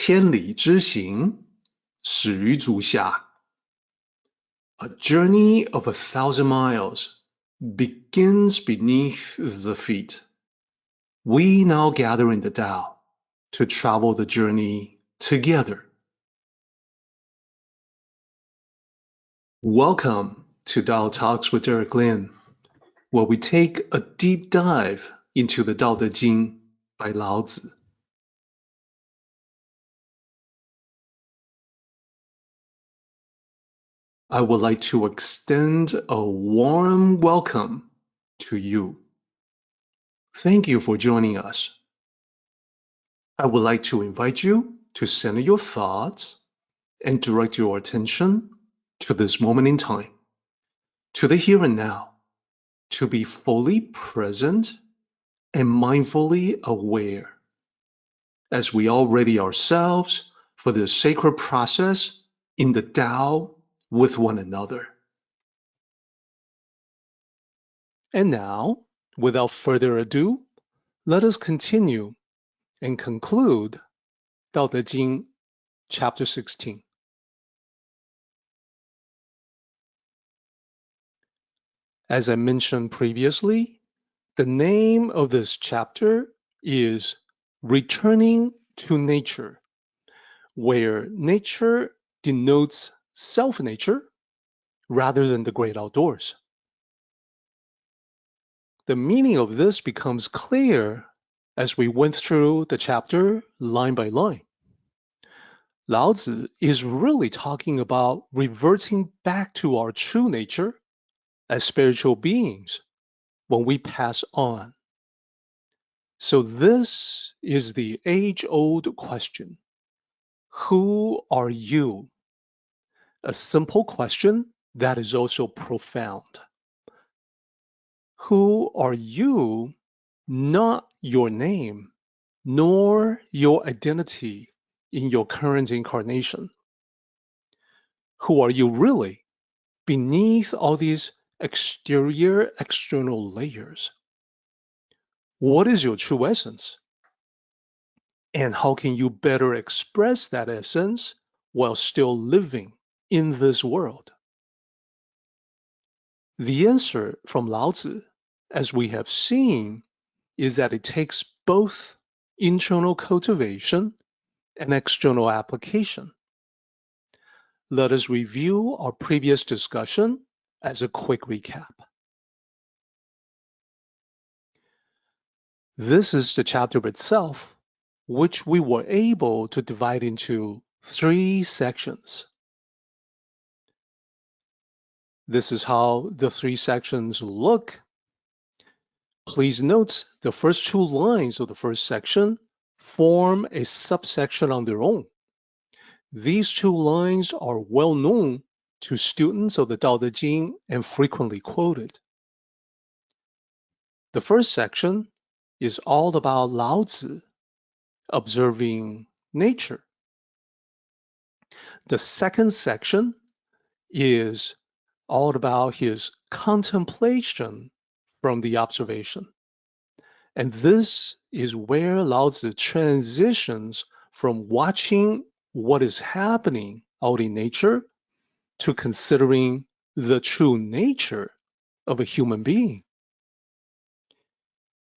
千里之行，始于足下。A journey of 1,000 miles begins beneath the feet. We now gather in the Tao to travel the journey together. Welcome to Tao Talks with Eric Lin, where we take a deep dive into the Tao Te Ching by Lao Tzu. I would like to extend a warm welcome to you. Thank you for joining us. I would like to invite you to center your thoughts and direct your attention to this moment in time, to the here and now, to be fully present and mindfully aware as we all ready ourselves for this sacred process in the Tao with one another. And now, without further ado, let us continue and conclude Tao Te Ching, chapter 16. As I mentioned previously, the name of this chapter is Returning to Nature, where nature denotes self-nature rather than the great outdoors. The meaning of this becomes clear as we went through the chapter line by line. Lao Tzu is really talking about reverting back to our true nature as spiritual beings when we pass on. So this is the age-old question. Who are you? A simple question that is also profound. Who are you? Not your name, nor your identity in your current incarnation. Who are you really beneath all these exterior, external layers? What is your true essence? And how can you better express that essence while still living in this world? The answer from Lao Tzu, as we have seen, is that it takes both internal cultivation and external application. Let us review our previous discussion as a quick recap. This is the chapter itself, which we were able to divide into 3 sections. This is how the 3 sections look. Please note the first 2 lines of the first section form a subsection on their own. These 2 lines are well known to students of the Tao Te Ching and frequently quoted. The first section is all about Lao Tzu observing nature. The second section is all about his contemplation from the observation. And this is where Lao Tzu transitions from watching what is happening out in nature to considering the true nature of a human being.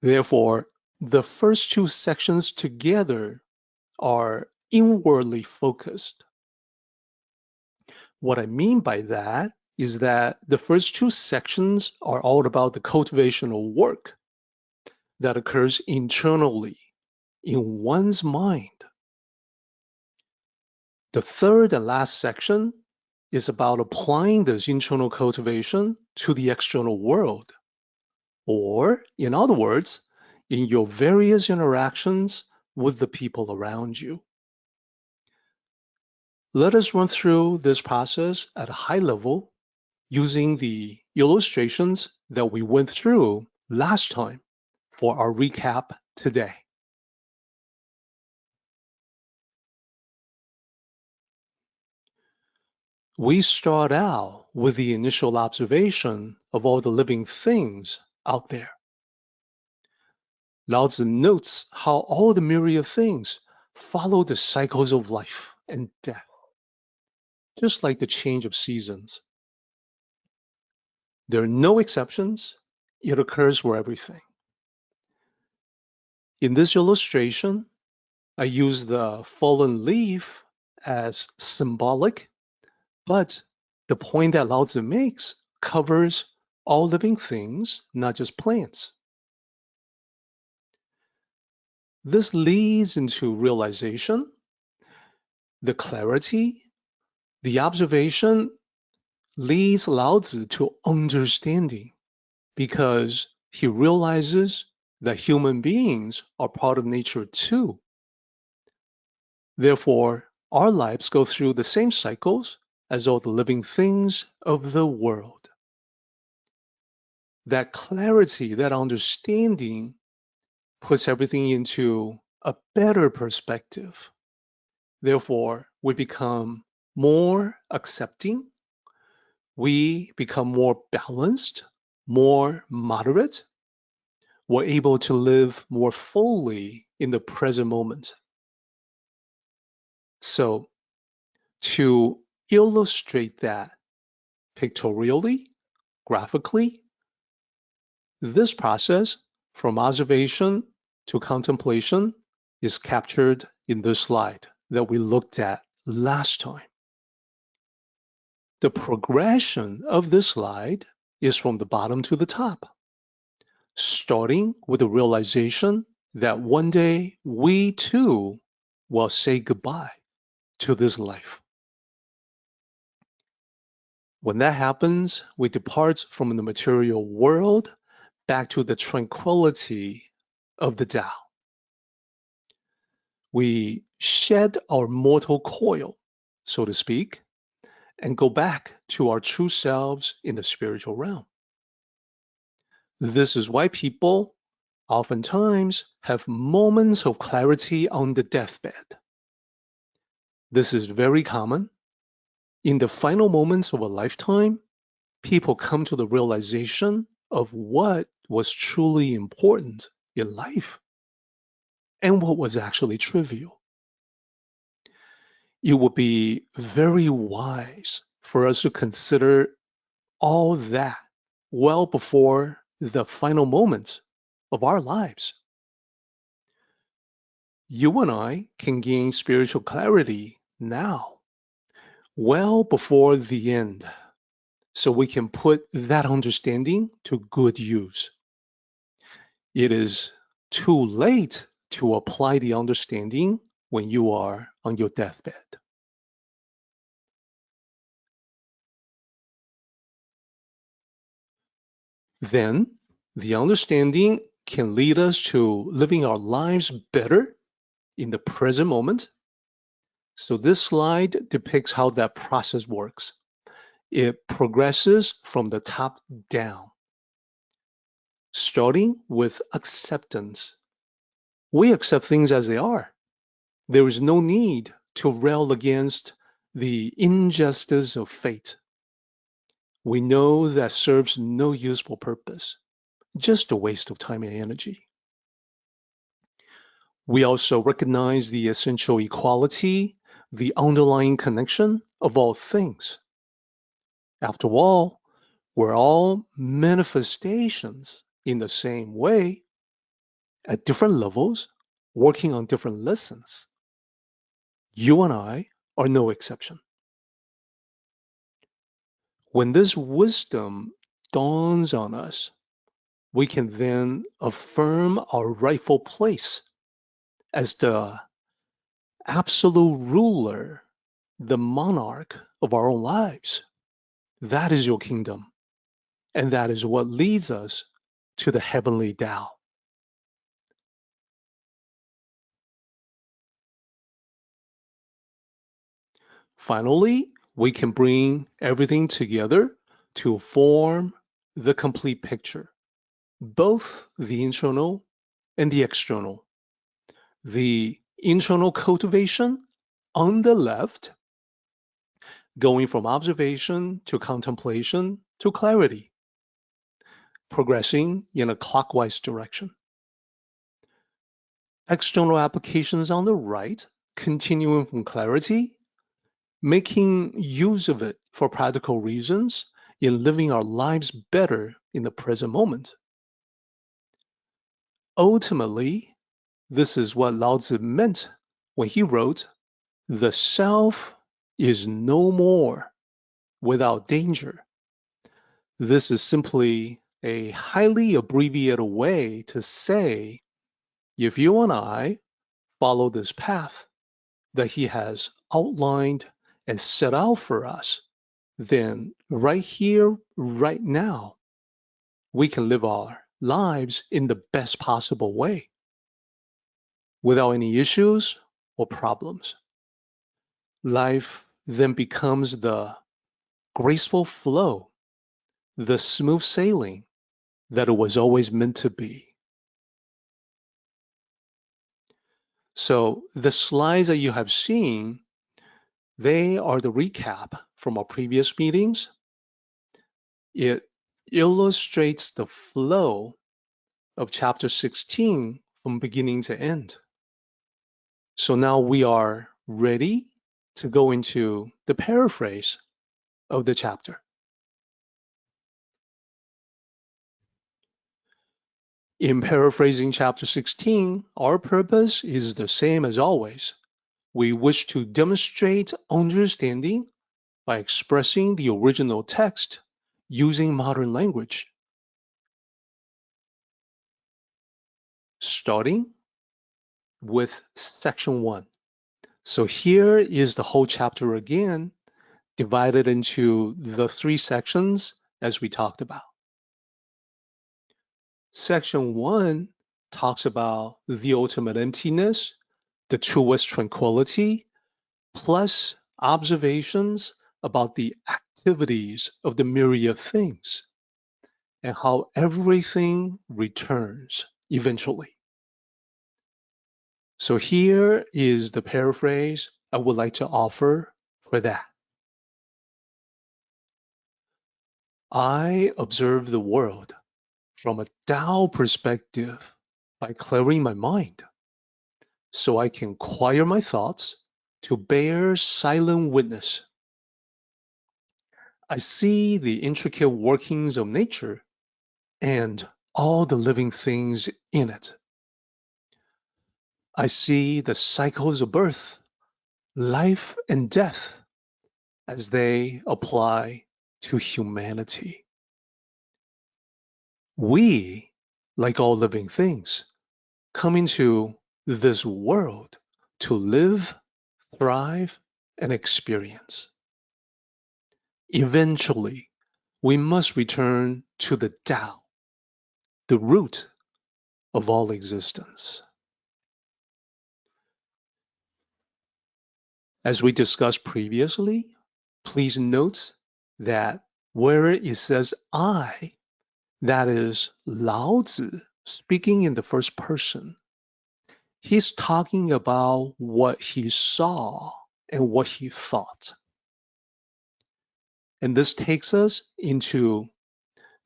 Therefore, the first 2 sections together are inwardly focused. What I mean by that is that the first 2 sections are all about the cultivational work that occurs internally in one's mind. The third and last section is about applying this internal cultivation to the external world, or, in other words, in your various interactions with the people around you. Let us run through this process at a high level using the illustrations that we went through last time for our recap today. We start out with the initial observation of all the living things out there. Lao Tzu notes how all the myriad things follow the cycles of life and death, just like the change of seasons. There are no exceptions. It occurs for everything. In this illustration, I use the fallen leaf as symbolic, but the point that Lao Tzu makes covers all living things, not just plants. This leads into realization, the clarity, the observation leads Lao Tzu to understanding because he realizes that human beings are part of nature too. Therefore, our lives go through the same cycles as all the living things of the world. That clarity, that understanding puts everything into a better perspective. Therefore, we become more accepting, we become more balanced, more moderate, we're able to live more fully in the present moment. So, to illustrate that pictorially, graphically, this process from observation to contemplation is captured in this slide that we looked at last time. The progression of this slide is from the bottom to the top, starting with the realization that one day we too will say goodbye to this life. When that happens, we depart from the material world back to the tranquility of the Tao. We shed our mortal coil, so to speak, and go back to our true selves in the spiritual realm. This is why people oftentimes have moments of clarity on the deathbed. This is very common. In the final moments of a lifetime, people come to the realization of what was truly important in life and what was actually trivial. It would be very wise for us to consider all that well before the final moments of our lives. You and I can gain spiritual clarity now, well before the end, so we can put that understanding to good use. It is too late to apply the understanding when you are on your deathbed. Then, the understanding can lead us to living our lives better in the present moment. So this slide depicts how that process works. It progresses from the top down, starting with acceptance. We accept things as they are. There is no need to rail against the injustice of fate. We know that serves no useful purpose, just a waste of time and energy. We also recognize the essential equality, the underlying connection of all things. After all, we're all manifestations in the same way, at different levels, working on different lessons. You and I are no exception. When this wisdom dawns on us, we can then affirm our rightful place as the absolute ruler, the monarch of our own lives. That is your kingdom, and that is what leads us to the heavenly Tao. Finally, we can bring everything together to form the complete picture, both the internal and the external. The internal cultivation on the left, going from observation to contemplation to clarity, progressing in a clockwise direction. external applications on the right, continuing from clarity, making use of it for practical reasons in living our lives better in the present moment. Ultimately, this is what Lao Tzu meant when he wrote, "The self is no more without danger." This is simply a highly abbreviated way to say, if you and I follow this path that he has outlined and set out for us, then right here, right now, we can live our lives in the best possible way without any issues or problems. Life then becomes the graceful flow, the smooth sailing that it was always meant to be. So the slides that you have seen, they are the recap from our previous meetings. It illustrates the flow of chapter 16 from beginning to end. So now we are ready to go into the paraphrase of the chapter. In paraphrasing chapter 16, our purpose is the same as always. We wish to demonstrate understanding by expressing the original text using modern language. Starting with section 1. So here is the whole chapter again, divided into the 3 sections as we talked about. Section 1 talks about the ultimate emptiness, the truest tranquility, plus observations about the activities of the myriad things and how everything returns eventually. So here is the paraphrase I would like to offer for that. I observe the world from a Tao perspective by clearing my mind, so I can quiet my thoughts to bear silent witness. I see the intricate workings of nature and all the living things in it. I see the cycles of birth, life, and death as they apply to humanity. We, like all living things, come into this world to live, thrive, and experience. Eventually, we must return to the Tao, the root of all existence. As we discussed previously, please note that where it says I, that is Lao Tzu speaking in the first person. He's talking about what he saw and what he thought. And this takes us into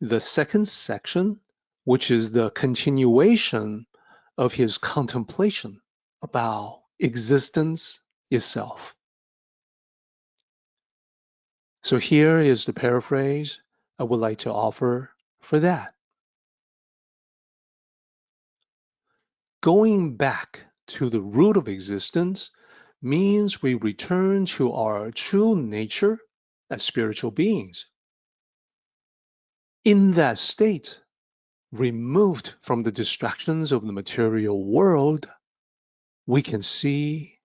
the second section, which is the continuation of his contemplation about existence itself. So here is the paraphrase I would like to offer for that. Going back to the root of existence means we return to our true nature as spiritual beings. In that state, removed from the distractions of the material world, we can see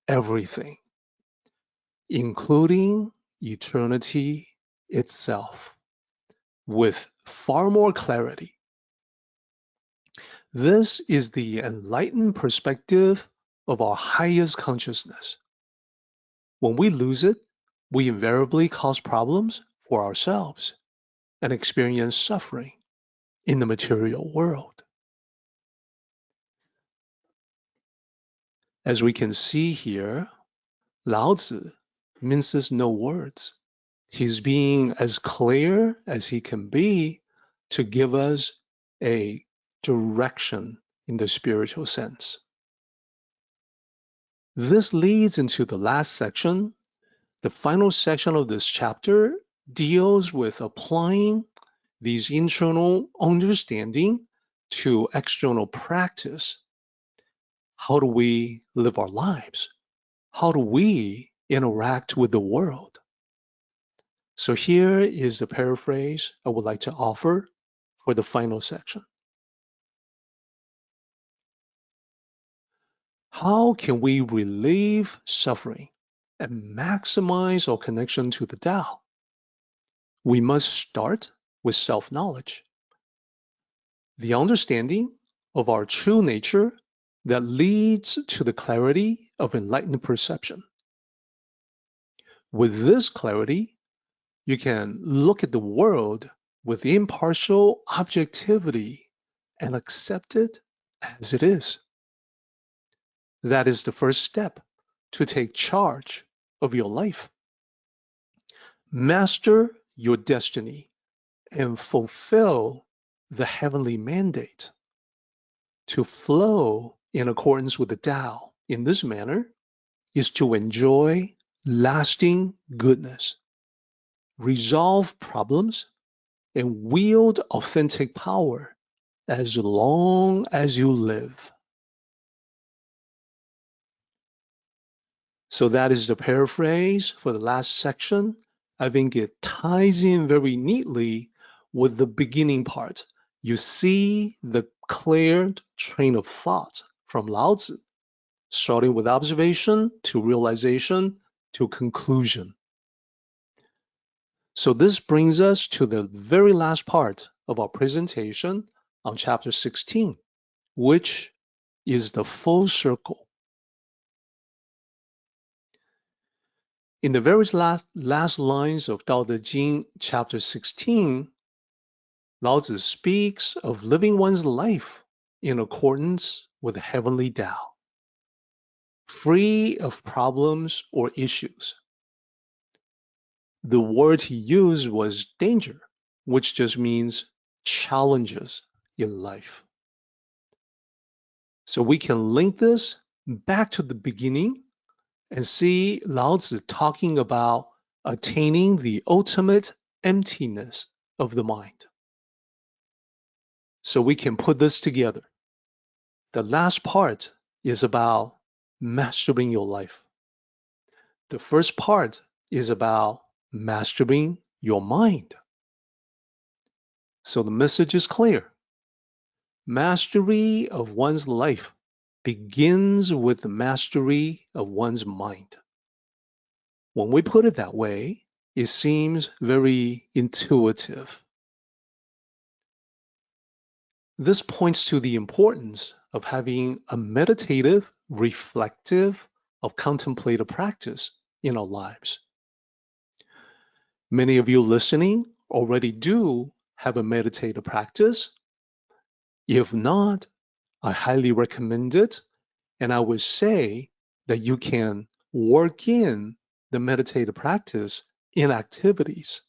everything, including eternity itself, with far more clarity. This is the enlightened perspective of our highest consciousness. When we lose it, we invariably cause problems for ourselves and experience suffering in the material world. As we can see here, Lao Tzu minces no words. He's being as clear as he can be to give us a direction in the spiritual sense. This leads into the last section. The final section of this chapter deals with applying these internal understanding to external practice. How do we live our lives? How do we interact with the world? So here is the paraphrase I would like to offer for the final section. How can we relieve suffering and maximize our connection to the Tao? We must start with self-knowledge, the understanding of our true nature that leads to the clarity of enlightened perception. With this clarity, you can look at the world with impartial objectivity and accept it as it is. That is the first step to take charge of your life. Master your destiny and fulfill the heavenly mandate. To flow in accordance with the Tao in this manner is to enjoy lasting goodness, resolve problems, and wield authentic power as long as you live. So that is the paraphrase for the last section. I think it ties in very neatly with the beginning part. You see the clear train of thought from Lao Tzu, starting with observation to realization to conclusion. So this brings us to the very last part of our presentation on chapter 16, which is the full circle. In the very last lines of Tao Te Ching, chapter 16, Lao Tzu speaks of living one's life in accordance with the heavenly Tao, free of problems or issues. The word he used was danger, which just means challenges in life. So we can link this back to the beginning and see Lao Tzu talking about attaining the ultimate emptiness of the mind. So we can put this together. The last part is about mastering your life. The first part is about mastering your mind. So the message is clear. Mastery of one's life begins with the mastery of one's mind. When we put it that way, it seems very intuitive. This points to the importance of having a meditative, reflective, or contemplative practice in our lives. Many of you listening already do have a meditative practice. If not, I highly recommend it, and I would say that you can work in the meditative practice in activities.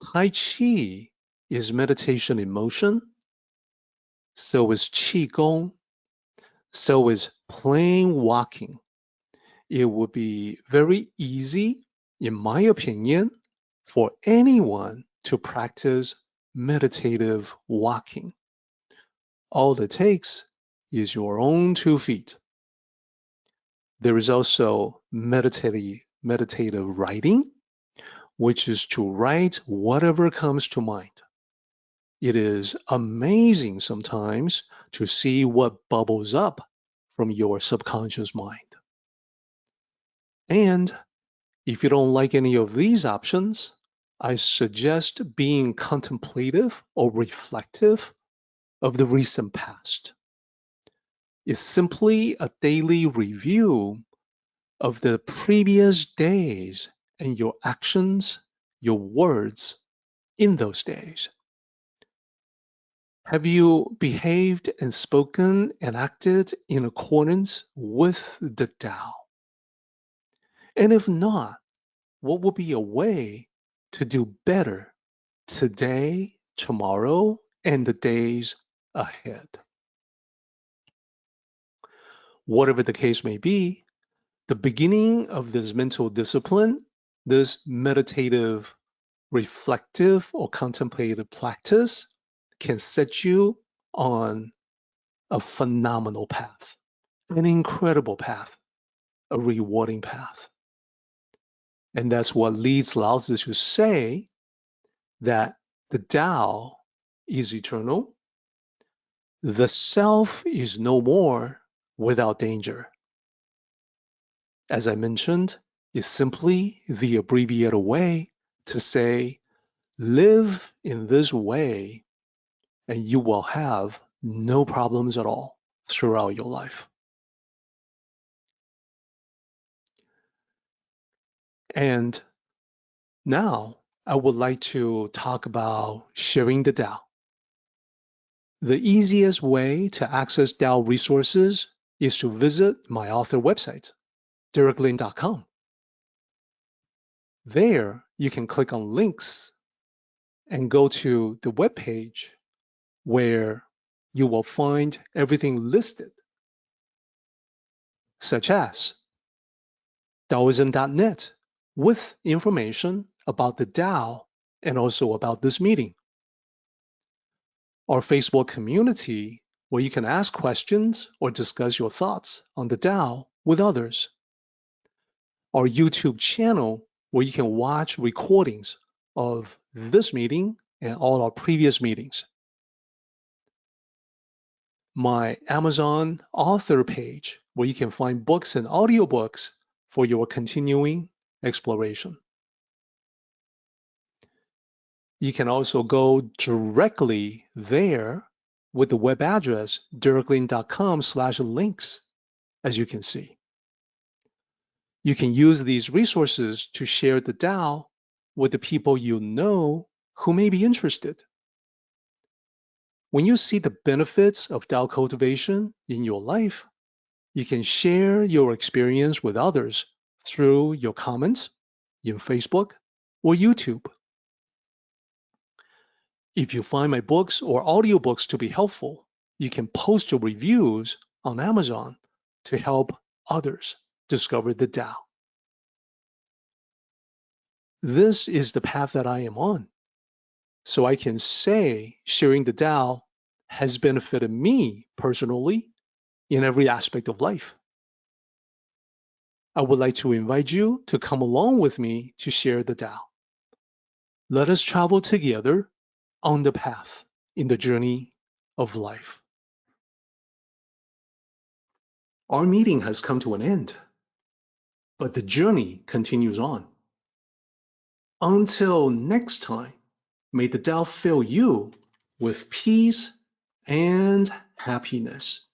Tai Chi is meditation in motion. So is Qigong. So is plain walking. It would be very easy, in my opinion, for anyone to practice meditative walking. All it takes is your own 2 feet. There is also meditative writing, which is to write whatever comes to mind. It is amazing sometimes to see what bubbles up from your subconscious mind. And if you don't like any of these options, I suggest being contemplative or reflective of the recent past. It's simply a daily review of the previous days and your actions, your words in those days. Have you behaved and spoken and acted in accordance with the Tao? And if not, what would be a way to do better today, tomorrow, and the days ahead? Whatever the case may be, the beginning of this mental discipline, this meditative, reflective, or contemplative practice can set you on a phenomenal path, an incredible path, a rewarding path. And that's what leads Lao Tzu to say that the Tao is eternal, the self is no more without danger. As I mentioned, is simply the abbreviated way to say, live in this way and you will have no problems at all throughout your life. And now I would like to talk about sharing the Tao. The easiest way to access Tao resources is to visit my author website, directlin.com. There, you can click on links and go to the web page where you will find everything listed, such as Taoism.net with information about the Tao and also about this meeting. Our Facebook community where you can ask questions or discuss your thoughts on the Tao with others. Our YouTube channel where you can watch recordings of this meeting and all our previous meetings. My Amazon author page where you can find books and audiobooks for your continuing exploration. You can also go directly there with the web address directlin.com/links, as you can see. You can use these resources to share the Tao with the people you know who may be interested. When you see the benefits of Tao cultivation in your life, you can share your experience with others through your comments in Facebook or YouTube. If you find my books or audiobooks to be helpful, you can post your reviews on Amazon to help others discover the Tao. This is the path that I am on. So I can say sharing the Tao has benefited me personally in every aspect of life. I would like to invite you to come along with me to share the Tao. Let us travel together on the path in the journey of life. Our meeting has come to an end, but the journey continues on. Until next time, may the Tao fill you with peace and happiness.